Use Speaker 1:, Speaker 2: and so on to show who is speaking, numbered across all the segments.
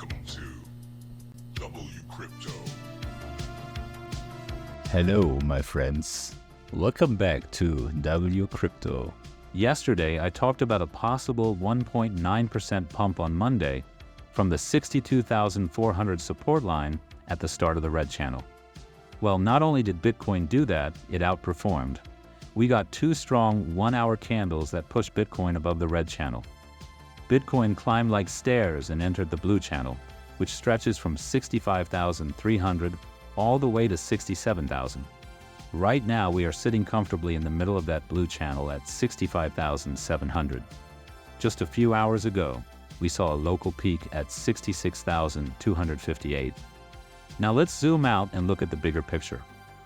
Speaker 1: Welcome to WCrypto.
Speaker 2: Hello, my friends. Welcome back to WCrypto. Yesterday, I talked about a possible 1.9% pump on Monday from the 62,400 support line at the start of the red channel. Well, not only did Bitcoin do that, it outperformed. We got two strong 1-hour candles that pushed Bitcoin above the red channel. Bitcoin climbed like stairs and entered the blue channel, which stretches from 65,300 all the way to 67,000. Right now, we are sitting comfortably in the middle of that blue channel at 65,700. Just a few hours ago, we saw a local peak at 66,258. Now let's zoom out and look at the bigger picture.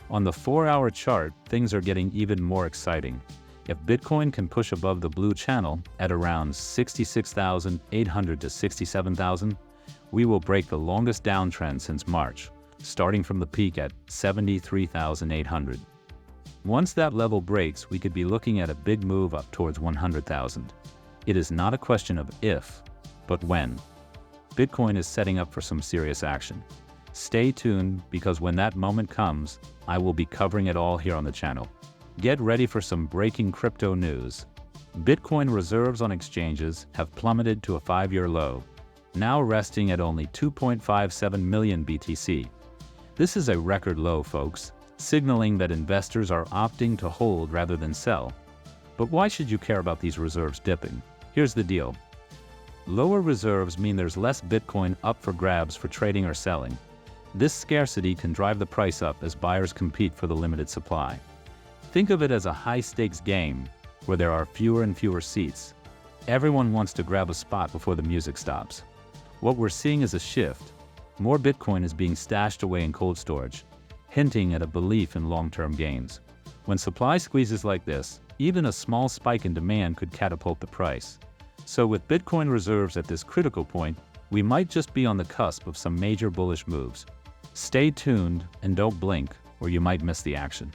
Speaker 2: On the 4-hour chart, things are getting even more exciting. If Bitcoin can push above the blue channel at around 66,800 to 67,000, we will break the longest downtrend since March, starting from the peak at 73,800. Once that level breaks, we could be looking at a big move up towards 100,000. It is not a question of if, but when. Bitcoin is setting up for some serious action. Stay tuned, because when that moment comes, I will be covering it all here on the channel. Get ready for some breaking crypto news. Bitcoin reserves on exchanges have plummeted to a 5-year low, now resting at only 2.57 million BTC. This is a record low, folks, signaling that investors are opting to hold rather than sell. But why should you care about these reserves dipping? Here's the deal. Lower reserves mean there's less Bitcoin up for grabs for trading or selling. This scarcity can drive the price up as buyers compete for the limited supply. Think of it as a high-stakes game where there are fewer and fewer seats. Everyone wants to grab a spot before the music stops. What we're seeing is a shift. More Bitcoin is being stashed away in cold storage, hinting at a belief in long-term gains. When supply squeezes like this, even a small spike in demand could catapult the price. So with Bitcoin reserves at this critical point, we might just be on the cusp of some major bullish moves. Stay tuned and don't blink, or you might miss the action.